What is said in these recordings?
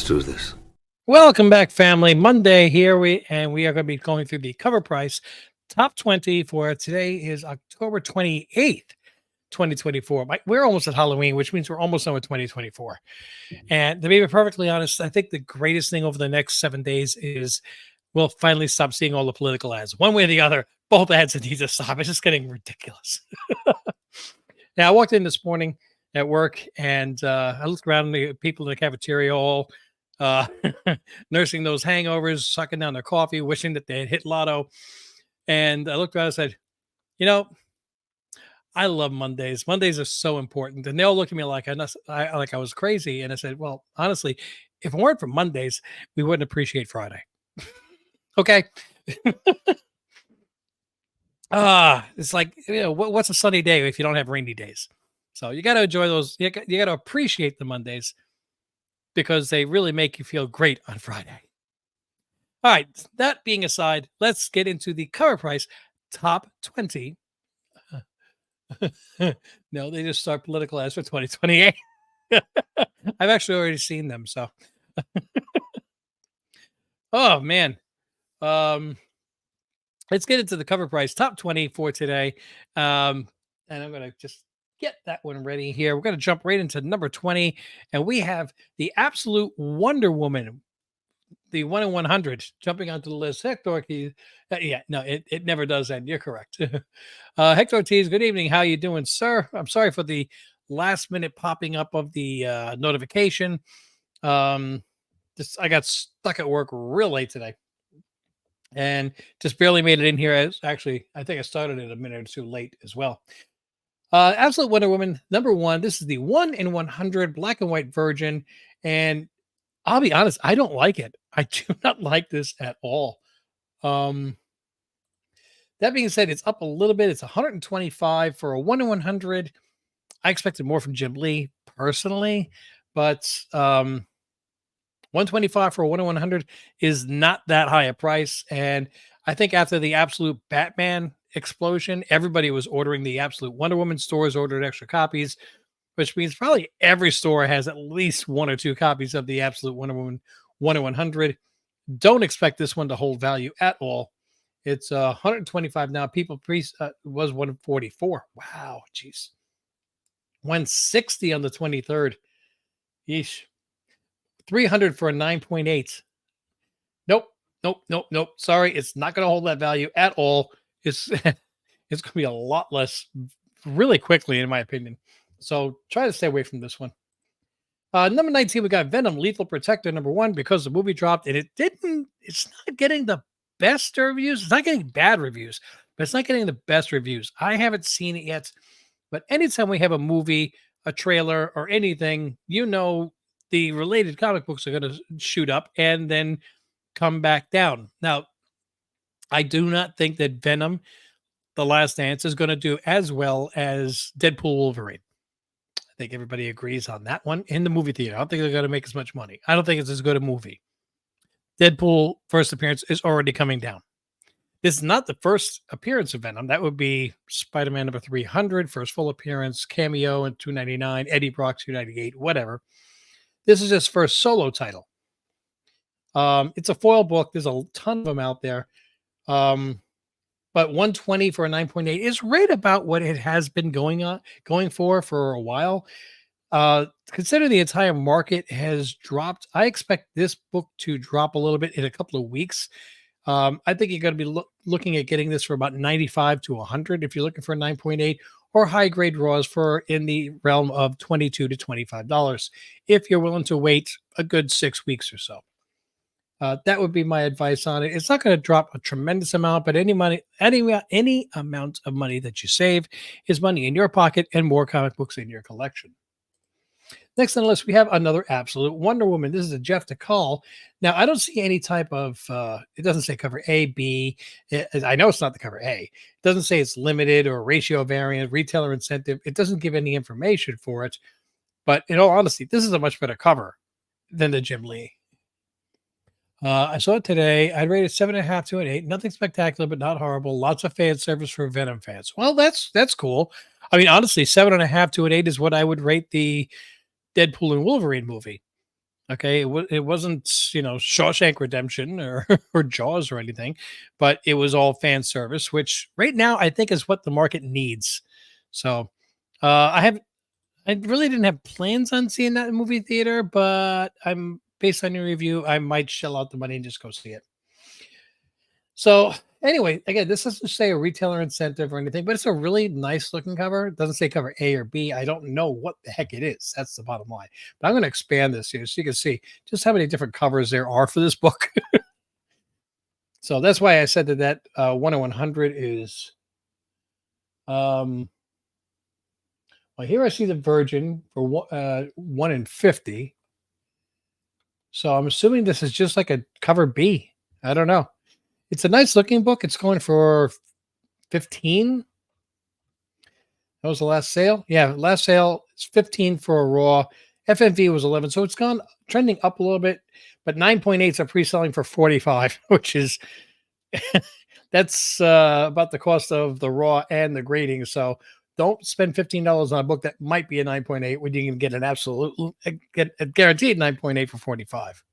Let's do this. Welcome back, family. Monday here we are going to be going through the cover price top 20 for today is October 28th, 2024. We're almost at Halloween, which means we're almost done with 2024. And to be perfectly honest, I think the greatest thing over the next 7 days is we'll finally stop seeing all the political ads. One way or the other, both ads need to stop. It's just getting ridiculous. Now, I walked in this morning at work and I looked around the people in the cafeteria all uh, nursing those hangovers, sucking down their coffee, wishing that they had hit lotto. And I looked around and said, you know, I love Mondays. Mondays are so important. And they all looked at me like I was crazy. And I said, well, honestly, if it weren't for Mondays, we wouldn't appreciate Friday. Okay. It's like, what's a sunny day if you don't have rainy days? So you got to enjoy those. You got to appreciate the Mondays because they really make you feel great on Friday. All right. That being aside, let's get into the cover price top 20. No, they just start political ads for 2028. I've actually already seen them. So, oh man. Let's get into the cover price top 20 for today. And I'm going to just get that one ready here. We're going to jump right into number 20. And we have the absolute Wonder Woman, the 1 in 100, jumping onto the list. Hector Ortiz. It never does end. You're correct. Hector Ortiz, good evening. How you doing, sir? I'm sorry for the last minute popping up of the notification. I got stuck at work real late today. And just barely made it in here. I think I started it a minute or two late as well. Absolute Wonder Woman, number 1. This is the 1 in 100 black and white version. And I'll be honest, I don't like it. I do not like this at all. That being said, it's up a little bit. It's 125 for a 1 in 100. I expected more from Jim Lee personally, but 125 for a 1 in 100 is not that high a price. And I think after the absolute Batman explosion, everybody was ordering the absolute Wonder Woman. Stores ordered extra copies, which means probably every store has at least 1 or 2 copies of the absolute Wonder Woman 1 in 100. Don't expect this one to hold value at all. It's 125 now. People was 144. Wow, jeez. 160 on the 23rd. Yeesh. 300 for a 9.8. Nope. Sorry, it's not going to hold that value at all. It's it's going to be a lot less really quickly, in my opinion. So try to stay away from this one. Number 19, we got Venom Lethal Protector, number 1, because the movie dropped and it's not getting the best reviews. It's not getting bad reviews, but it's not getting the best reviews. I haven't seen it yet, but anytime we have a movie, a trailer, or anything, the related comic books are going to shoot up and then come back down. Now, I do not think that Venom, The Last Dance, is going to do as well as Deadpool Wolverine. I think everybody agrees on that one in the movie theater. I don't think they're going to make as much money. I don't think it's as good a movie. Deadpool first appearance is already coming down. This is not the first appearance of Venom. That would be Spider-Man number 300, first full appearance, cameo in 299, Eddie Brock 298, whatever. This is his first solo title. It's a foil book. There's a ton of them out there. But 120 for a 9.8 is right about what it has been going for a while. Consider the entire market has dropped. I expect this book to drop a little bit in a couple of weeks. I think you're going to be looking at getting this for about 95 to 100 if you're looking for a 9.8, or high grade raws for in the realm of $22 to $25 if you're willing to wait a good 6 weeks or so. That would be my advice on it. It's not going to drop a tremendous amount, but any amount of money that you save is money in your pocket and more comic books in your collection. Next on the list, we have another absolute Wonder Woman. This is a Jeff DeCall. Now, I don't see any type of, it doesn't say cover A, B. I know it's not the cover A. It doesn't say it's limited or ratio variant, retailer incentive. It doesn't give any information for it. But in all honesty, this is a much better cover than the Jim Lee. I saw it today. I'd rate it 7.5 to an 8. Nothing spectacular, but not horrible. Lots of fan service for Venom fans. Well, that's cool. I mean, honestly, 7.5 to an 8 is what I would rate the Deadpool and Wolverine movie. Okay, it wasn't, Shawshank Redemption or or Jaws or anything, but it was all fan service, which right now I think is what the market needs. So, I really didn't have plans on seeing that in movie theater, but I'm based on your review, I might shell out the money and just go see it. So anyway, again, this doesn't say a retailer incentive or anything, but it's a really nice looking cover. It doesn't say cover A or B. I don't know what the heck it is. That's the bottom line. But I'm going to expand this here so you can see just how many different covers there are for this book. So that's why I said that 1 in 100 is well, here I see the Virgin for 1 in 50. So I'm assuming this is just like a cover B. I don't know. It's a nice looking book. It's going for 15. That was the last sale. Yeah, last sale is 15 for a raw. FMV was 11. So it's gone trending up a little bit, but 9.8s are pre-selling for 45, which is that's about the cost of the raw and the grading. So don't spend $15 on a book that might be a 9.8 when you can get an absolute get a guaranteed 9.8 for 45.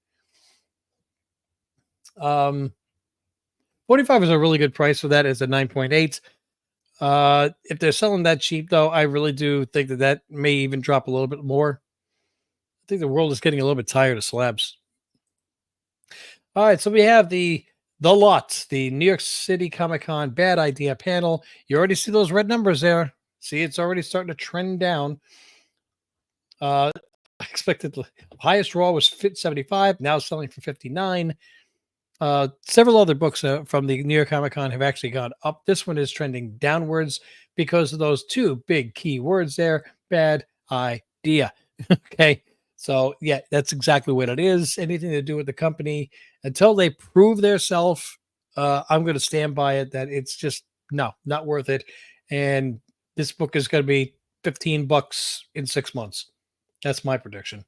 45 is a really good price for that as a 9.8. If they're selling that cheap, though, I really do think that may even drop a little bit more. I think the world is getting a little bit tired of slabs. All right, so we have the lot, the New York City Comic Con Bad Idea panel. You already see those red numbers there. See, it's already starting to trend down. I expected the highest raw was 75, now selling for 59. Several other books from the New York Comic Con have actually gone up. This one is trending downwards because of those two big key words there: bad idea. Okay. So, yeah, that's exactly what it is. Anything to do with the company, until they prove their self, I'm going to stand by it that it's just no, not worth it. And this book is going to be 15 bucks in 6 months. That's my prediction.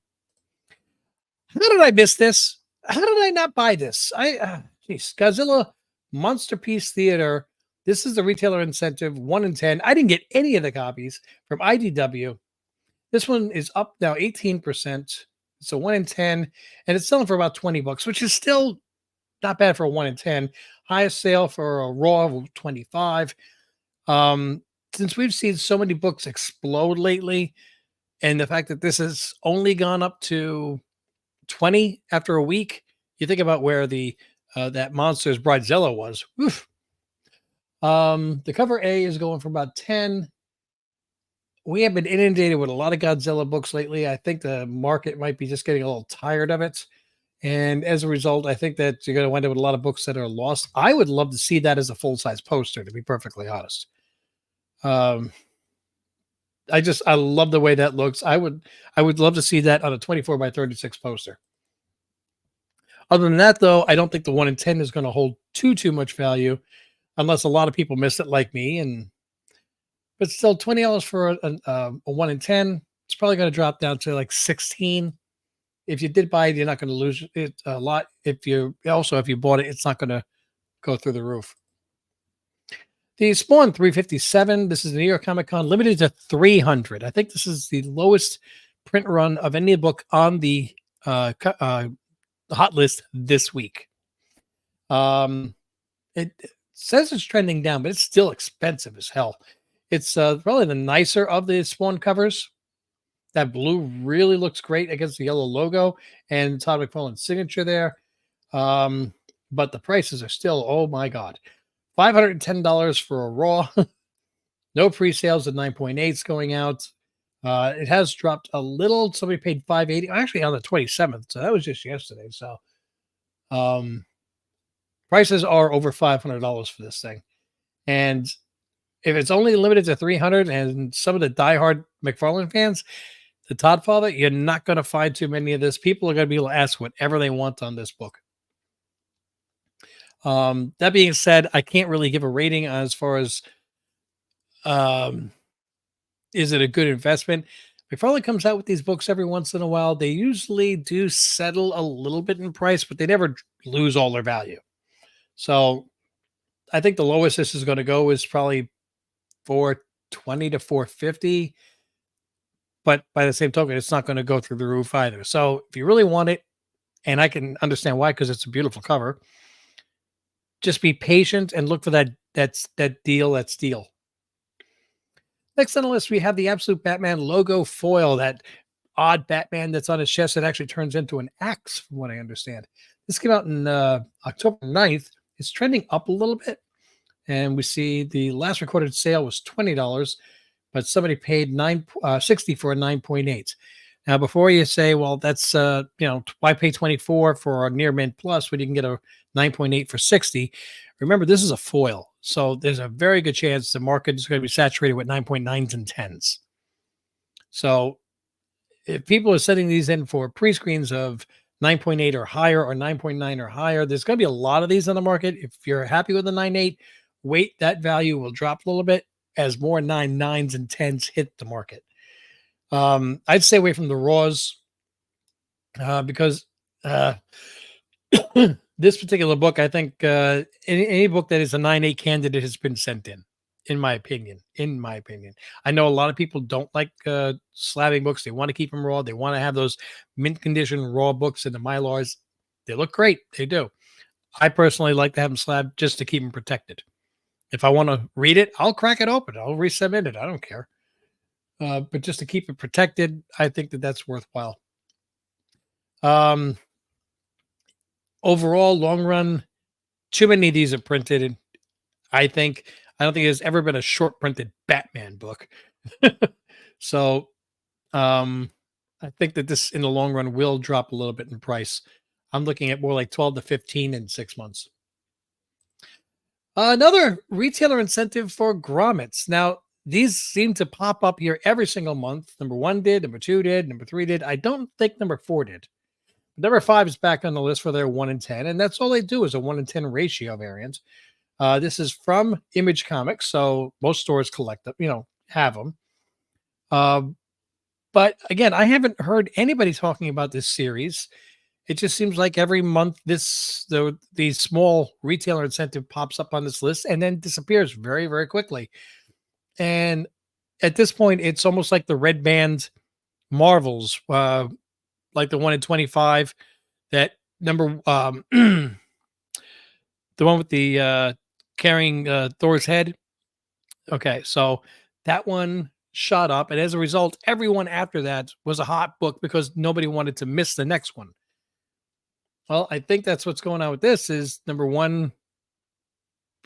How did I miss this? How did I not buy this? Geez, Godzilla Monster Piece Theater. This is the retailer incentive 1 in 10. I didn't get any of the copies from IDW. This one is up now 18%. So 1 in 10, and it's selling for about 20 bucks, which is still not bad for a 1 in 10. Highest sale for a raw of 25. Since we've seen so many books explode lately, and the fact that this has only gone up to 20 after a week, you think about where the that Monsters Bridezilla was. Oof. The cover A is going for about 10. We have been inundated with a lot of Godzilla books lately. I think the market might be just getting a little tired of it. And as a result, I think that you're going to wind up with a lot of books that are lost. I would love to see that as a full size poster, to be perfectly honest. Um, I love the way that looks. I would love to see that on a 24 by 36 poster. Other than that, though, I don't think the 1 in 10 is going to hold too much value unless a lot of people miss it like me. And but still, $20 for a 1 in 10. It's probably going to drop down to like 16. If you did buy it, you're not going to lose it a lot. If you bought it, it's not going to go through the roof. The Spawn 357. This is the New York Comic Con, limited to 300. I think this is the lowest print run of any book on the hot list this week. It says it's trending down, but it's still expensive as hell. It's probably the nicer of the Spawn covers. That blue really looks great against the yellow logo and Todd McFarlane's signature there. But the prices are still, oh my God, $510 for a raw. No pre-sales at 9.8s going out. It has dropped a little. Somebody paid $580 actually on the 27th. So that was just yesterday. So prices are over $500 for this thing. And if it's only limited to 300 and some of the diehard McFarlane fans, the Todd Father, you're not going to find too many of this. People are going to be able to ask whatever they want on this book. That being said, I can't really give a rating as far as is it a good investment. McFarlane comes out with these books every once in a while. They usually do settle a little bit in price, but they never lose all their value. So I think the lowest this is going to go is probably 420 to 450. but by the same token, it's not going to go through the roof either. So if you really want it, and I can understand why because it's a beautiful cover, just be patient and look for that deal, that steal. Next on the list, we have the Absolute Batman logo foil, that odd Batman that's on his chest that actually turns into an axe, from what I understand. This came out in October 9th. It's trending up a little bit. And we see the last recorded sale was $20, but somebody paid 60 for a 9.8. Now, before you say, well, that's why pay 24 for a near mint plus when you can get a 9.8 for 60? Remember, this is a foil, so there's a very good chance the market is going to be saturated with 9.9s and 10s. So if people are setting these in for pre-screens of 9.8 or higher or 9.9 or higher, there's going to be a lot of these on the market. If you're happy with the 9.8, wait, that value will drop a little bit as more 9.9s and 10s hit the market. I'd stay away from the raws because this particular book, I think any book that is a 9.8 candidate has been sent in my opinion. In my opinion, I know a lot of people don't like slabbing books. They want to keep them raw. They want to have those mint condition raw books in the Mylars. They look great. They do. I personally like to have them slabbed just to keep them protected. If I want to read it, I'll crack it open. I'll resubmit it. I don't care. But just to keep it protected, I think that's worthwhile. Overall, long run, too many of these are printed. And I don't think there's ever been a short printed Batman book. So I think that this in the long run will drop a little bit in price. I'm looking at more like 12 to 15 in 6 months. Another retailer incentive for grommets. Now, these seem to pop up here every single month. Number 1 did, number 2 did, number 3 did. I don't think number 4 did. Number 5 is back on the list for their 1 in 10, and that's all they do is a 1 in 10 ratio variant. This is from Image Comics, so most stores collect them, have them. But again, I haven't heard anybody talking about this series. It just seems like every month the small retailer incentive pops up on this list and then disappears very, very quickly. And at this point, it's almost like the Red Band Marvels, like the 1 in 25, that number, the one with the carrying Thor's head. Okay, so that one shot up, and as a result, everyone after that was a hot book because nobody wanted to miss the next one. Well, I think that's what's going on with this is number 1,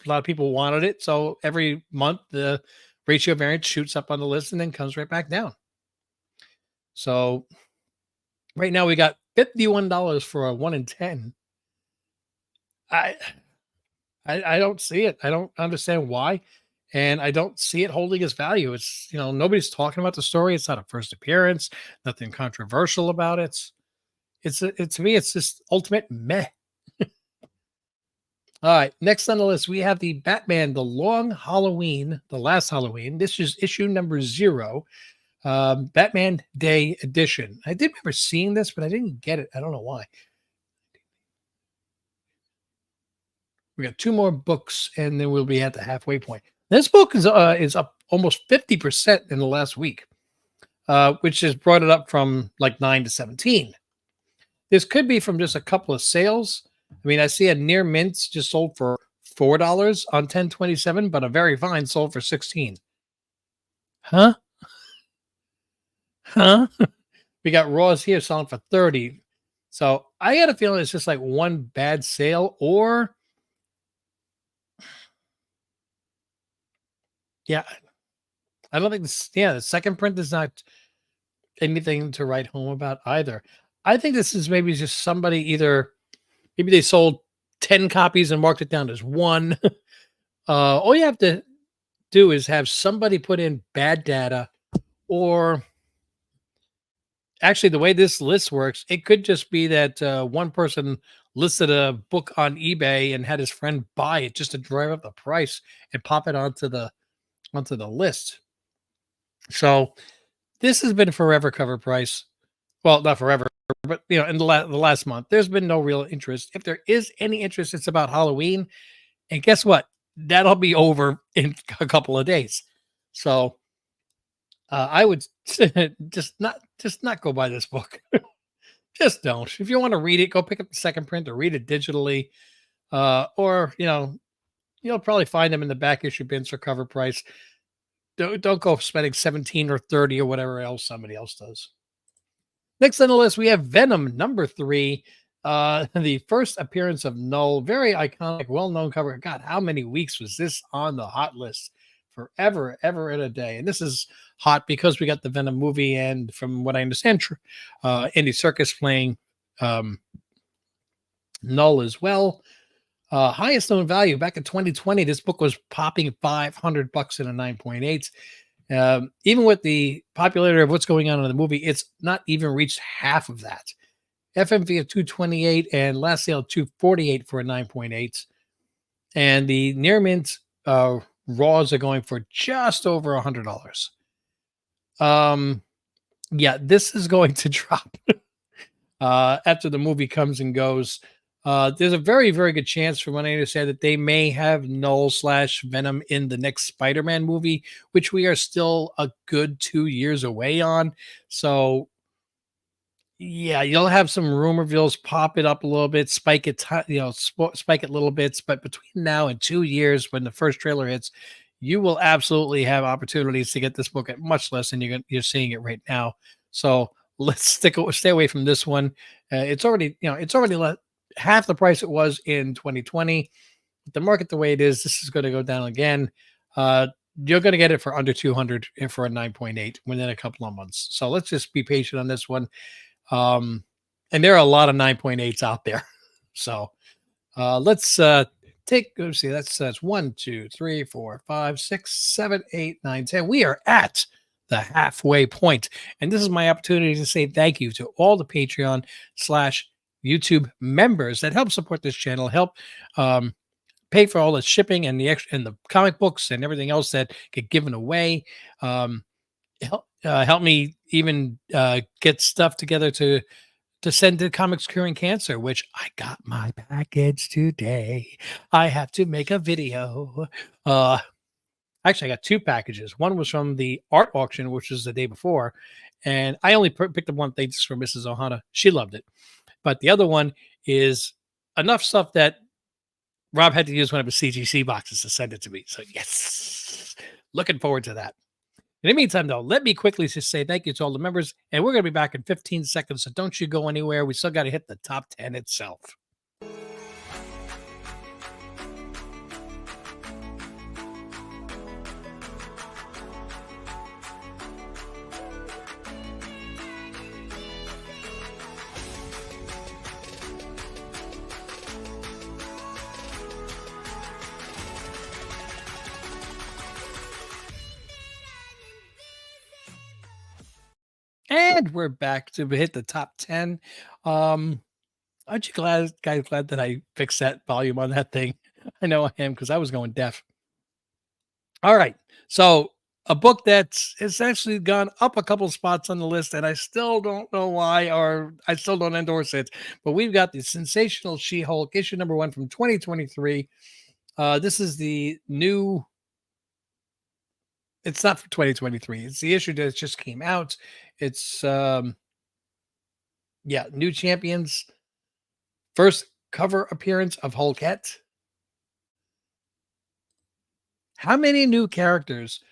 a lot of people wanted it. So every month the ratio variant shoots up on the list and then comes right back down. So right now we got $51 for a 1 in 10. I don't see it. I don't understand why. And I don't see it holding its value. It's, nobody's talking about the story. It's not a first appearance, nothing controversial about it. To me, it's just ultimate meh. All right. Next on the list, we have the Batman, The Long Halloween, The Last Halloween. This is issue number 0, Batman Day Edition. I did remember seeing this, but I didn't get it. I don't know why. We got 2 more books, and then we'll be at the halfway point. This book is up almost 50% in the last week, which has brought it up from like 9 to 17. This could be from just a couple of sales. I mean, I see a near mint just sold for $4 on 1027, but a very fine sold for 16. Huh? We got raws here selling for 30. So I got a feeling it's just like one bad sale, or yeah, I don't think the second print is not anything to write home about either. I think this is maybe just somebody maybe they sold 10 copies and marked it down as 1. All you have to do is have somebody put in bad data, or actually the way this list works, it could just be that one person listed a book on eBay and had his friend buy it just to drive up the price and pop it onto the list. So this has been forever CovrPrice. Well, not forever, but in the last month, there's been no real interest. If there is any interest, it's about Halloween. And guess what? That'll be over in a couple of days. So I would just not go buy this book. Just don't. If you want to read it, go pick up the second print or read it digitally. Or you'll probably find them in the back issue bins for cover price. Don't go spending 17 or 30 or whatever else somebody else does. Next on the list, we have Venom #3. The first appearance of Null, very iconic, well-known cover. God, how many weeks was this on the hot list? Forever, ever and a day. And this is hot because we got the Venom movie, and from what I understand, Andy Serkis playing um, Null as well. Highest known value back in 2020. This book was popping $500 in a 9.8. Even with the popularity of what's going on in the movie, it's not even reached half of that. FMV of 228 and last sale 248 for a 9.8. And the near mint raws are going for just over $100. Yeah, this is going to drop after the movie comes and goes. There's a very, very good chance, from what I understand, that they may have Null / Venom in the next Spider-Man movie, which we are still a good 2 years away on. So, yeah, you'll have some rumor reveals pop it up a little bit, spike it, spike it little bits. But between now and 2 years, when the first trailer hits, you will absolutely have opportunities to get this book at much less than you're seeing it right now. So let's stay away from this one. It's already, half the price it was in 2020. With the market the way it is, this is going to go down again. You're going to get it for under 200 for a 9.8 within a couple of months. So let's just be patient on this one. And there are a lot of 9.8s out there. So let's let's see, that's 1, 2, 3, 4, 5, 6, 7, 8, 9, 10. We are at the halfway point. And this is my opportunity to say thank you to all the Patreon / YouTube members that help support this channel, help pay for all the shipping and the extra and the comic books and everything else that get given away. Help me even get stuff together to send to Comics Curing Cancer, which I got my package today. I have to make a video. Actually, I got 2 packages. One was from the art auction, which was the day before, and I only picked up one thing just for Mrs. Ohana. She loved it. But the other one is enough stuff that Rob had to use one of his CGC boxes to send it to me. So, yes, looking forward to that. In the meantime, though, let me quickly just say thank you to all the members, and we're going to be back in 15 seconds, so don't you go anywhere. We still got to hit the top 10 itself. And we're back to hit the top 10. Aren't you guys glad that I fixed that volume on that thing? I know I am, because I was going deaf. All right. So a book that's essentially gone up a couple spots on the list, and I still don't know why, or I still don't endorse it. But we've got the Sensational She-Hulk issue #1 from 2023. This is the new. It's not for 2023. It's the issue that just came out. It's new champions. First cover appearance of Hulkette. How many new characters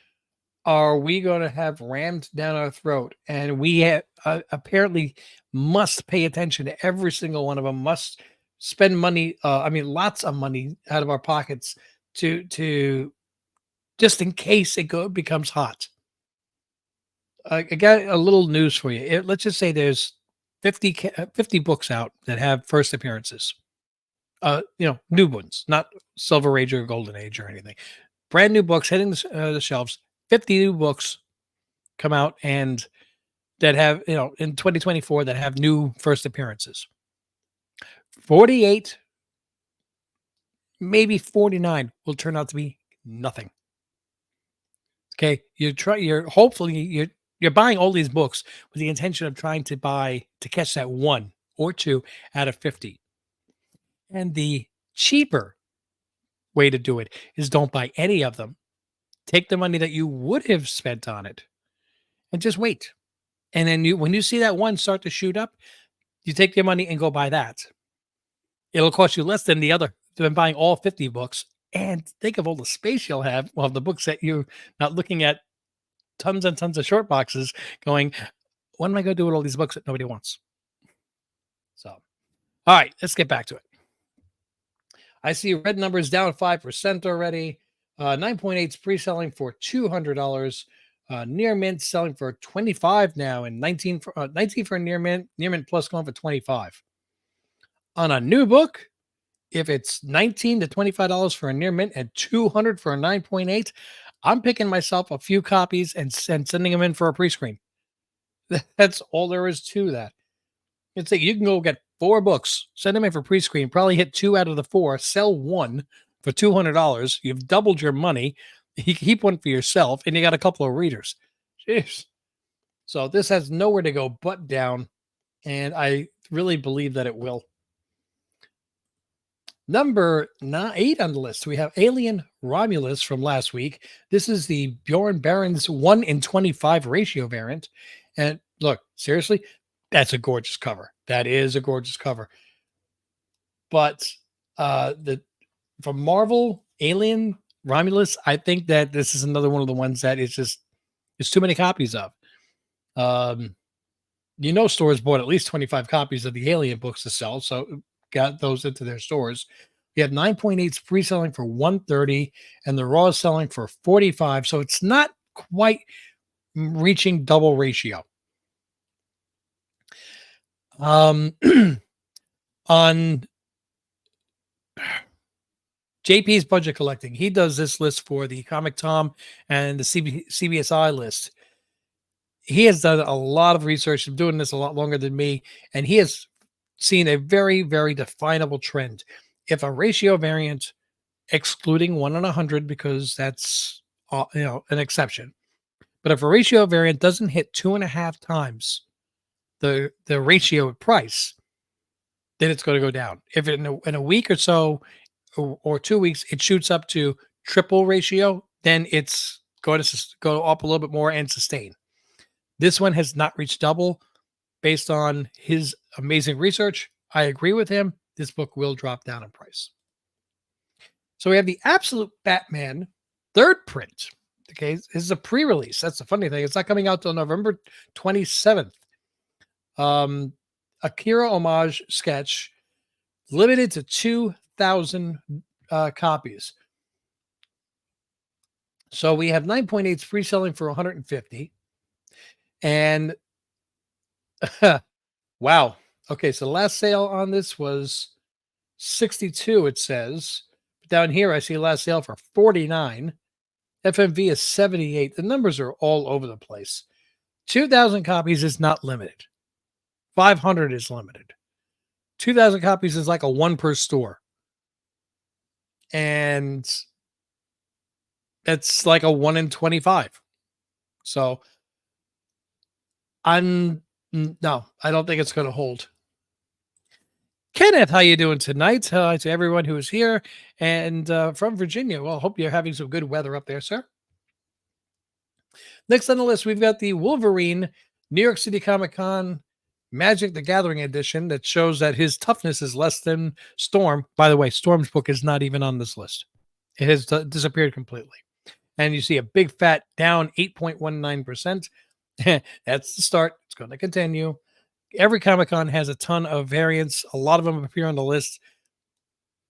are we going to have rammed down our throat? And we apparently must pay attention to every single one of them, must spend money, lots of money out of our pockets to just in case it becomes hot. I got a little news for you. Let's just say there's 50 books out that have first appearances. New ones, not Silver Age or Golden Age or anything. Brand new books hitting the shelves. 50 new books come out and that have, in 2024 that have new first appearances. 48, maybe 49 will turn out to be nothing. Okay, you're buying all these books with the intention of trying to catch that 1 or 2 out of 50. And the cheaper way to do it is don't buy any of them. Take the money that you would have spent on it and just wait. And then when you see that one start to shoot up, you take your money and go buy that. It'll cost you less than the other than buying all 50 books. And think of all the space you'll have. Well, the books that you're not looking at tons and tons of short boxes going, what am I going to do with all these books that nobody wants? So, all right, let's get back to it. I see red numbers down 5% already. 9.8 is pre-selling for $200. Near mint selling for 25 now, and 19 for near mint plus going for 25. On a new book, if it's $19 to $25 for a near mint and 200 for a 9.8, I'm picking myself a few copies and sending them in for a pre-screen. That's all there is to that. It's like you can go get 4 books, send them in for pre-screen, probably hit 2 out of the 4, sell one for $200. You've doubled your money. You keep one for yourself, and you got a couple of readers. Jeez. So this has nowhere to go but down, and I really believe that it will. Number 8 on the list, we have Alien Romulus from last week. This is the Bjorn Barron's 1 in 25 ratio variant. And look, seriously, that's a gorgeous cover. That is a gorgeous cover. But from Marvel, Alien Romulus, I think that this is another one of the ones that it's too many copies of. Stores bought at least 25 copies of the Alien books to sell, so got those into their stores. We have 9.8s pre-selling for $130, and the raw is selling for $45. So it's not quite reaching double ratio. On JP's Budget Collecting, he does this list for the Comic Tom and the CBSI list. He has done a lot of research. I'm doing this a lot longer than me, and he has seen a very, very definable trend. If a ratio variant, excluding 1 in 100, because that's an exception, but if a ratio variant doesn't hit 2.5 times the ratio price, then it's going to go down. If in a week or so, or 2 weeks, it shoots up to triple ratio, then it's going to go up a little bit more and sustain. This one has not reached double. Based on his amazing research, I agree with him. This book will drop down in price. So we have the Absolute Batman third print. Okay, this is a pre-release. That's the funny thing. It's not coming out till November 27th. Akira homage sketch, limited to 2,000 copies. So we have 9.8s pre-selling for 150. And wow. Okay, so the last sale on this was 62, it says. Down here, I see last sale for 49. FMV is 78. The numbers are all over the place. 2,000 copies is not limited. 500 is limited. 2,000 copies is like a 1 per store. And that's like a 1 in 25. So no, I don't think it's going to hold. Kenneth, how you doing tonight? Hi to everyone who is here and from Virginia. Well, hope you're having some good weather up there, sir. Next on the list, we've got the Wolverine New York City Comic Con Magic the Gathering edition that shows that his toughness is less than Storm. By the way, Storm's book is not even on this list. It has disappeared completely. And you see a big fat down 8.19%. That's the start. It's going to continue. Every Comic-Con has a ton of variants. A lot of them appear on the list.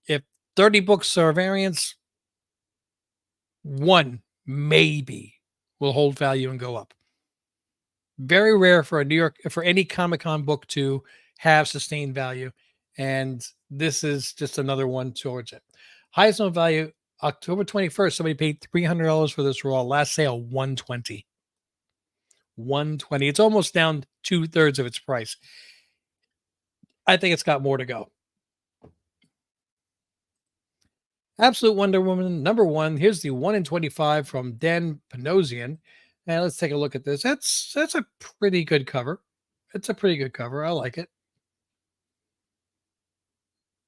If 30 books are variants, 1 maybe will hold value and go up. Very rare for any Comic-Con book to have sustained value. And this is just another one towards it. Highest known value, October 21st, somebody paid $300 for this raw. Last sale, $120. $120. It's almost down 2/3 of its price. I think it's got more to go. Absolute Wonder Woman number 1. Here's the 1 in 25 from Dan Panosian. And let's take a look at this. That's a pretty good cover. It's a pretty good cover. I like it.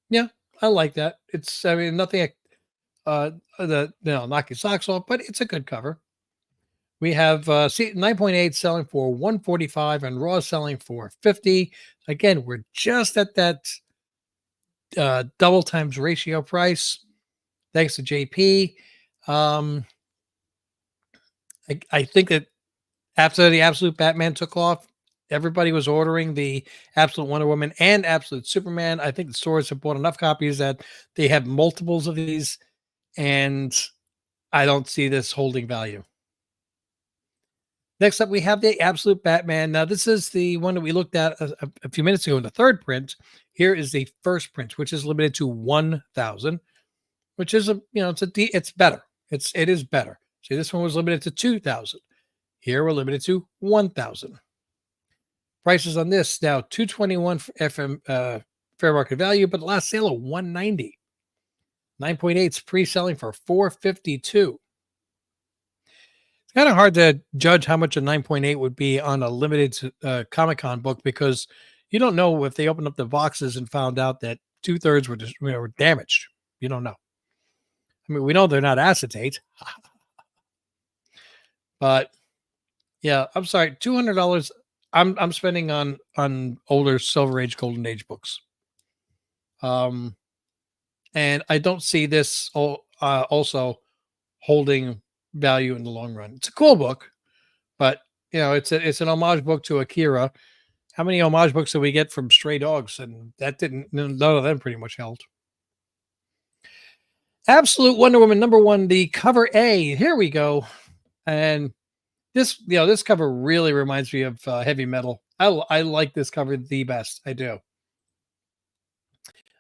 Yeah, I like that. Nothing knock your socks off, but it's a good cover. We have 9.8 selling for 145 and raw selling for 50. Again, we're just at that double times ratio price. Thanks to JP. Um, I think that after the Absolute Batman took off, everybody was ordering the Absolute Wonder Woman and Absolute Superman. I think the stores have bought enough copies that they have multiples of these, and I don't see this holding value. Next up, we have the Absolute Batman. Now, this is the one that we looked at a few minutes ago in the third print. Here is the first print, which is limited to 1,000, which is it's better. It is better. See, this one was limited to 2,000. Here we're limited to 1,000. Prices on this now 221 for FM fair market value, but last sale of 190. 9.8 is pre-selling for 452. It's kind of hard to judge how much a 9.8 would be on a limited Comic-Con book because you don't know if they opened up the boxes and found out that 2/3 were were damaged. You don't know. I mean, we know they're not acetate, but yeah, I'm sorry, $200. I'm spending on older Silver Age, Golden Age books. And I don't see this also holding value in the long run. It's a cool book, but it's an homage book to Akira. How many homage books did we get from Stray Dogs? And that didn't. None of them pretty much held. Absolute Wonder Woman #1, the cover A. Here we go, and this cover really reminds me of Heavy Metal. I like this cover the best. I do.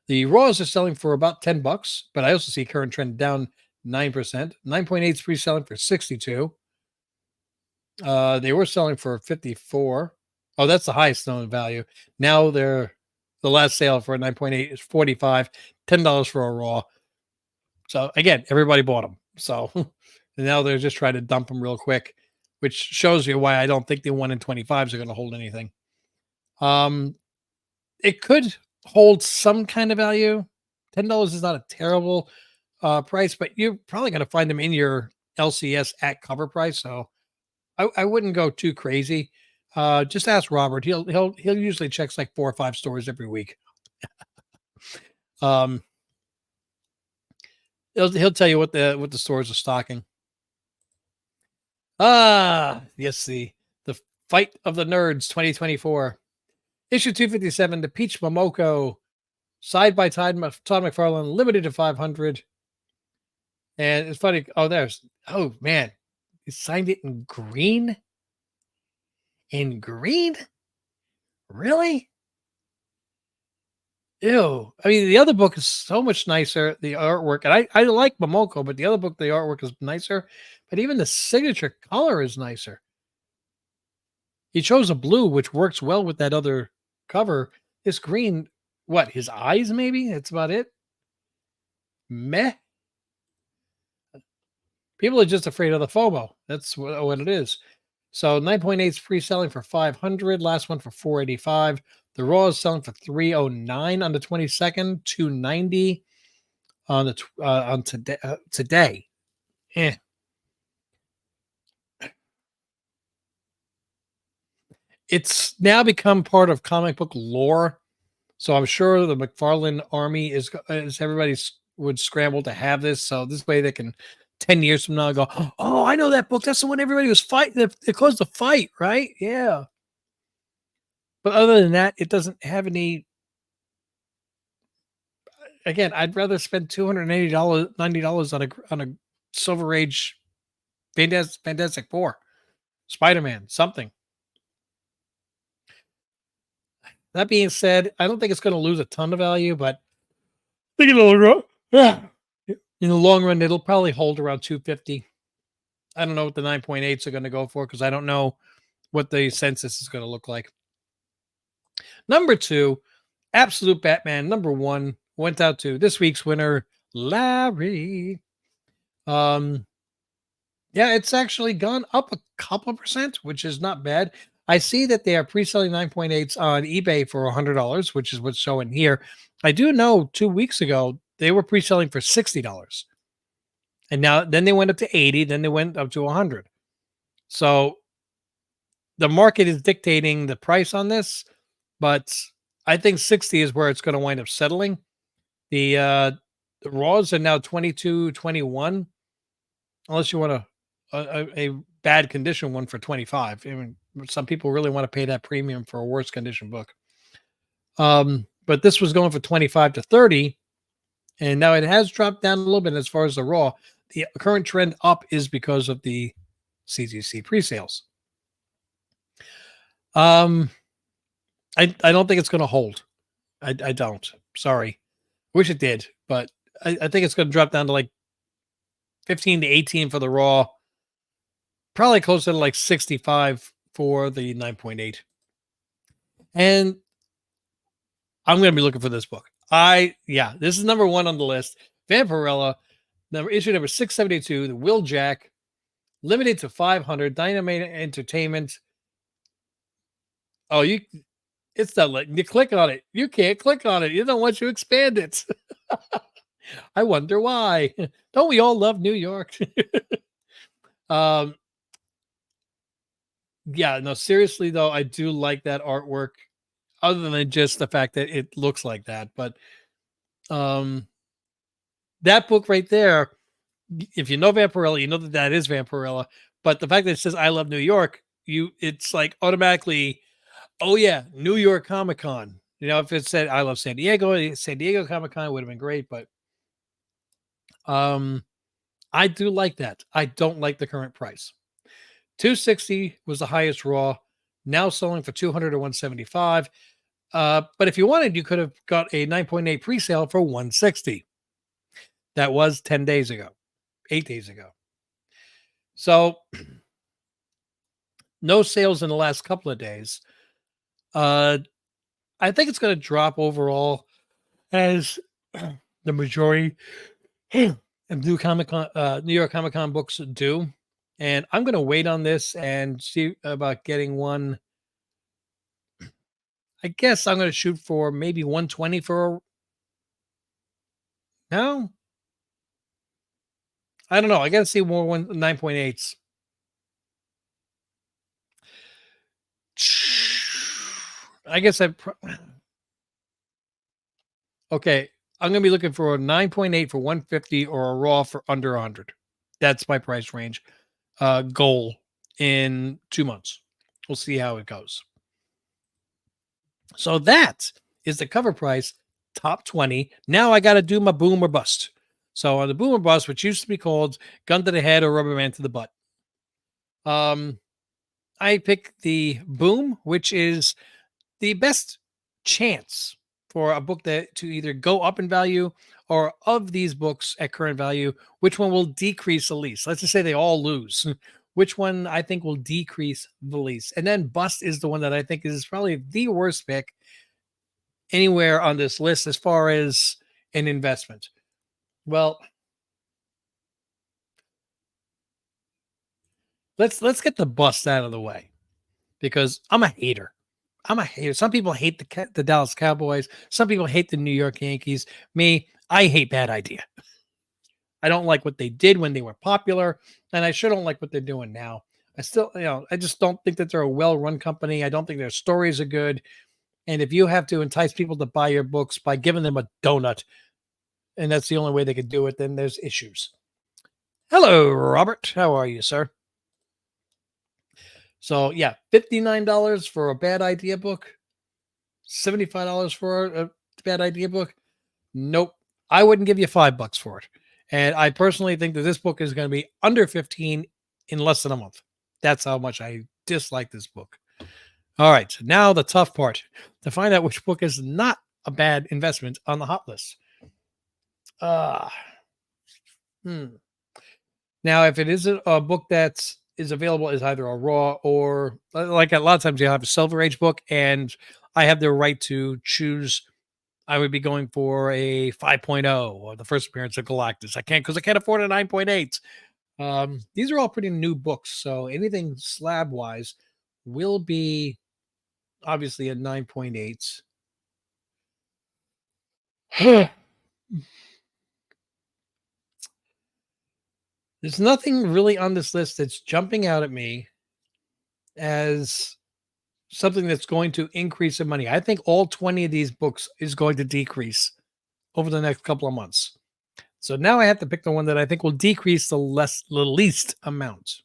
The raws are selling for about $10, but I also see current trend down 9%. 9.8 is pre-selling for 62. They were selling for 54. Oh, that's the highest known value. Now the last sale for a 9.8 is 45, $10 for a raw. So again, everybody bought them. So now they're just trying to dump them real quick, which shows you why I don't think the 1 in 25s are going to hold anything. It could hold some kind of value. $10 is not a terrible price, but you're probably going to find them in your LCS at CovrPrice. So I wouldn't go too crazy. Just ask Robert. He'll usually checks like 4 or 5 stores every week. He'll tell you what the stores are stocking. Yes, the Fight of the Nerds 2024. Issue 257, the Peach Momoko, side by side, Todd McFarlane, limited to 500. And it's funny. Oh man, he signed it in green. In green? Really? Ew. I mean, the other book is so much nicer, the artwork. And I like Momoko, but the other book, the artwork is nicer. But even the signature color is nicer. He chose a blue, which works well with that other cover. This green, what? His eyes, maybe? That's about it. Meh. People are just afraid of the FOMO. That's what it is. So 9.8 is pre-selling for 500. Last one for 485. The raw is selling for 309 on the 22nd, 290 on the on today. Today. It's now become part of comic book lore. So I'm sure the McFarlane army is everybody's would scramble to have this. So this way they can 10 years from now go, oh, I know that book. That's the one everybody was fighting. It caused a fight, right? Yeah. But other than that, it doesn't have any. Again, I'd rather spend $290 on a Silver Age Fantastic Four, Spider-Man, something. That being said, I don't think it's going to lose a ton of value, but I think in the long run, it'll probably hold around 250. I don't know what the 9.8s are going to go for because I don't know what the census is going to look like. #2, Absolute Batman #1 went out to this week's winner, Larry. Yeah, it's actually gone up a couple of percent, which is not bad. I see that they are pre-selling 9.8s on eBay for $100, which is what's showing here. I do know 2 weeks ago they were pre-selling for $60. And then they went up to 80, then they went up to 100. So the market is dictating the price on this, but I think 60 is where it's going to wind up settling. The raws are now 22, 21. Unless you want a bad condition one for 25. I mean, some people really want to pay that premium for a worse condition book. But this was going for 25 to 30, and now it has dropped down a little bit as far as the raw. The current trend up is because of the CGC pre-sales. Um, I don't think it's going to hold. I don't. Sorry. Wish it did, but I think it's going to drop down to like 15 to 18 for the raw. Probably closer to like 65 for the 9.8. And I'm going to be looking for this book. This is number one on the list. Vampirella, issue number 672, the Will Jack, limited to 500, Dynamite Entertainment. Oh, it's not you click on it. You can't click on it. You don't want to expand it. I wonder why. Don't we all love New York? um, yeah, no, seriously though, I do like that artwork, other than just the fact that it looks like that. But um, that book right there, if you know Vampirella, you know that is Vampirella. But the fact that it says "I love New York," it's like automatically, oh yeah, New York Comic Con. You know, if it said "I love San Diego," San Diego Comic Con would have been great. But I do like that. I don't like the current price. 260 was the highest raw. Now selling for 200 or 175. But if you wanted, you could have got a 9.8 pre-sale for 160. That was 10 days ago, 8 days ago. So no sales in the last couple of days. I think it's going to drop overall as the majority of New York Comic Con books do. And I'm going to wait on this and see about getting one. I guess I'm going to shoot for maybe 120 for no. I don't know. I got to see more 9.8s. I guess okay. I'm going to be looking for a 9.8 for 150 or a raw for under 100. That's my price range goal in 2 months. We'll see how it goes. So that is the cover price top 20. Now I got to do my boom or bust. So on the boom or bust, which used to be called gun to the head or rubber man to the butt. I pick the boom, which is the best chance for a book that to either go up in value, or of these books at current value, which one will decrease the least. Let's just say they all lose. Which one I think will decrease the least. And then bust is the one that I think is probably the worst pick anywhere on this list as far as an investment. Well, let's get the bust out of the way, because I'm a hater. I'm a hater. Some people hate the Dallas Cowboys. Some people hate the New York Yankees. Me, I hate Bad Idea. I don't like what they did when they were popular, and I sure don't like what they're doing now. I still, I just don't think that they're a well-run company. I don't think their stories are good. And if you have to entice people to buy your books by giving them a donut, and that's the only way they could do it, then there's issues. Hello, Robert. How are you, sir? So yeah, $59 for a Bad Idea book, $75 for a Bad Idea book. Nope. I wouldn't give you $5 for it. And I personally think that this book is going to be under 15 in less than a month. That's how much I dislike this book. All right. So now the tough part, to find out which book is not a bad investment on the hot list. Uh, Now, if it is a book that is available as either a raw or, like, a lot of times you have a Silver Age book, and I have the right to choose, I would be going for a 5.0 or the first appearance of Galactus. I can't, because I can't afford a 9.8. These are all pretty new books, so anything slab wise will be obviously a 9.8. There's nothing really on this list that's jumping out at me as something that's going to increase in money. I think all 20 of these books is going to decrease over the next couple of months. So now I have to pick the one that I think will decrease the least amount.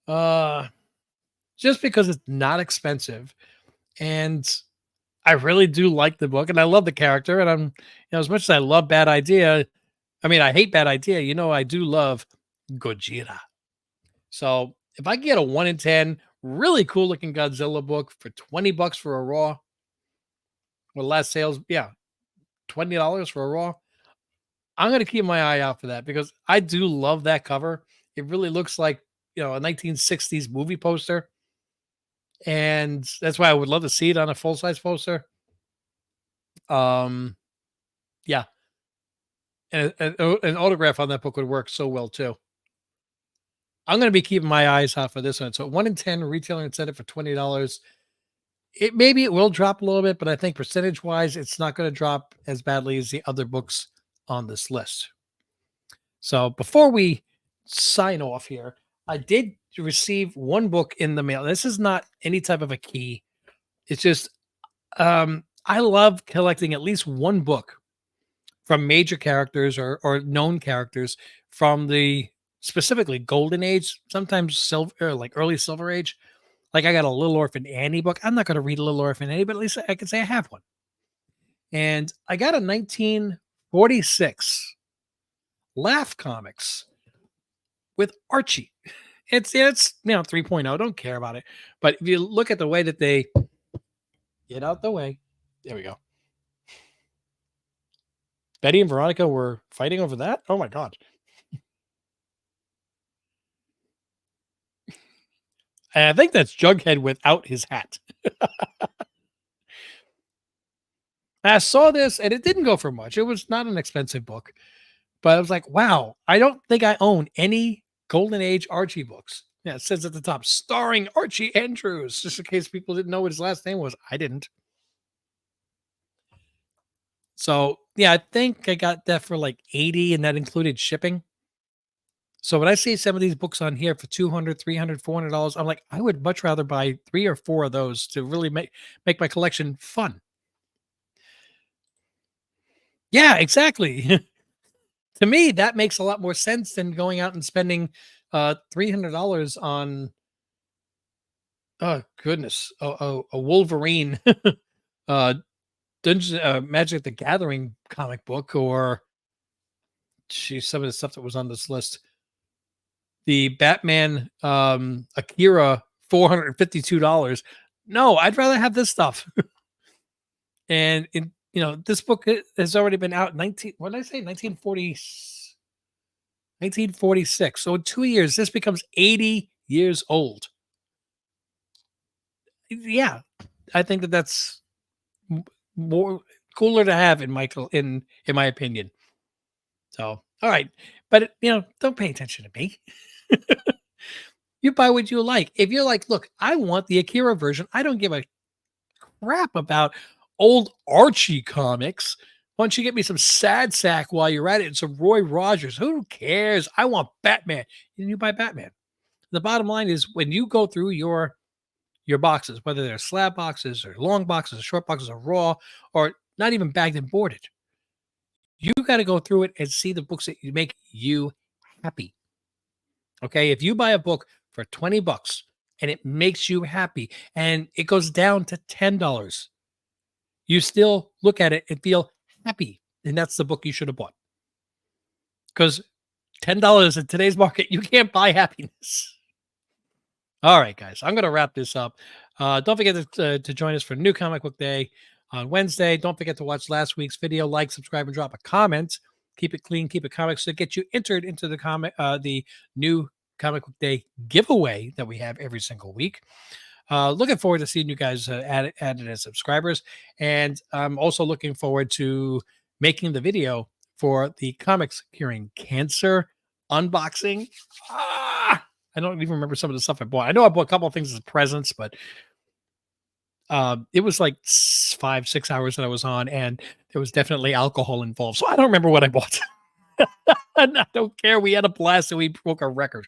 Uh just because it's not expensive, and I really do like the book and I love the character, and as much as I love Bad Idea, I mean I hate Bad Idea, I do love Gojira. So if I can get a 1 in 10 really cool looking Godzilla book for 20 bucks for a raw, well, last sales, yeah, $20 for a raw, I'm going to keep my eye out for that because I do love that cover. It really looks like, a 1960s movie poster. And that's why I would love to see it on a full size poster. Um, yeah. And an autograph on that book would work so well too. I'm going to be keeping my eyes out for this one. So 1 in 10 retailer incentive for $20. Maybe it will drop a little bit, but I think percentage wise, it's not going to drop as badly as the other books on this list. So before we sign off here, I did receive one book in the mail. This is not any type of a key. It's just I love collecting at least one book from major characters or known characters from the specifically golden age, sometimes silver, like early silver age. Like I got a Little Orphan Annie book. I'm not going to read a Little Orphan Annie, but at least I can say I have one. And I got a 1946 Laugh Comics with Archie. It's 3.0. Don't care about it. But if you look at the way that they get out the way, there we go. Betty and Veronica were fighting over that. Oh my god! And I think that's Jughead without his hat. I saw this and it didn't go for much. It was not an expensive book, but I was like, wow, I don't think I own any Golden Age Archie books. Yeah, it says at the top, starring Archie Andrews, just in case people didn't know what his last name was. I didn't. So, yeah, I think I got that for like 80 and that included shipping. So when I see some of these books on here for 200, 300, $400, I'm like, I would much rather buy 3 or 4 of those to really make my collection fun. Yeah, exactly. To me, that makes a lot more sense than going out and spending $300 on, oh goodness, a Wolverine uh Dungeon Magic the Gathering comic book, or geez, some of the stuff that was on this list. The Batman Akira, $452. No, I'd rather have this stuff. And this book has already been out 19, what did I say? 1946. So in 2 years, this becomes 80 years old. Yeah, I think that's more cooler to have in my opinion. So, all right, but don't pay attention to me. You buy what you like. If you're like, look, I want the Akira version. I don't give a crap about old Archie comics. Why don't you get me some Sad Sack while you're at it and some Roy Rogers? Who cares? I want Batman. And you buy Batman. The bottom line is when you go through your boxes, whether they're slab boxes or long boxes or short boxes or raw or not even bagged and boarded, you got to go through it and see the books that make you happy. Okay. If you buy a book for 20 bucks and it makes you happy and it goes down to $10, you still look at it and feel happy. And that's the book you should have bought. Because $10 in today's market, you can't buy happiness. All right, guys, I'm going to wrap this up. Don't forget to join us for New Comic Book Day on Wednesday. Don't forget to watch last week's video, like, subscribe, and drop a comment. Keep it clean, keep it comics to get you entered into the new Comic Book Day giveaway that we have every single week. Looking forward to seeing you guys added as subscribers. And I'm also looking forward to making the video for the Comics Curing Cancer unboxing. I don't even remember some of the stuff I bought. I know I bought a couple of things as presents, but it was like 5-6 hours that I was on, and there was definitely alcohol involved. So I don't remember what I bought. And I don't care. We had a blast and we broke a record.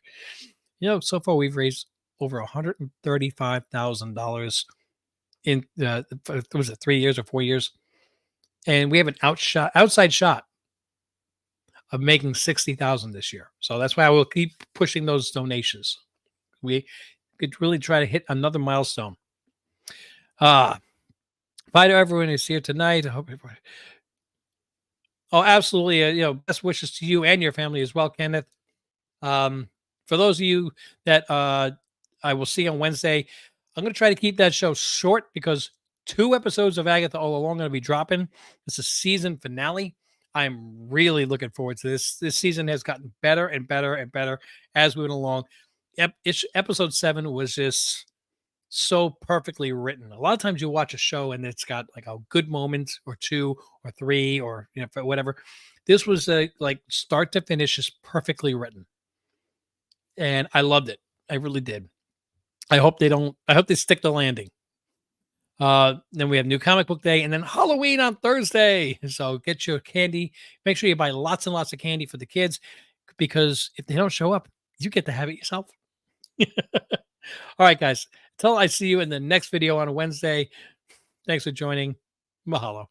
So far we've raised over $135,000 in was it 3 years or 4 years? And we have an outside shot of making 60,000 this year. So that's why I will keep pushing those donations. We could really try to hit another milestone. Ah, bye to everyone who's here tonight. I hope everybody. Oh, absolutely. Best wishes to you and your family as well, Kenneth. Um, for those of you that I will see on Wednesday, I'm going to try to keep that show short because 2 episodes of Agatha all along going to be dropping. It's a season finale. I'm really looking forward to this. This season has gotten better and better and better as we went along. Episode 7 was just so perfectly written. A lot of times you watch a show and it's got like a good moment or 2 or 3 or whatever. This was like start to finish, just perfectly written, and I loved it. I really did. I hope they stick the landing. Then we have new comic book day and then Halloween on Thursday. So get your candy. Make sure you buy lots and lots of candy for the kids because if they don't show up, you get to have it yourself. All right, guys. Until I see you in the next video on a Wednesday. Thanks for joining. Mahalo.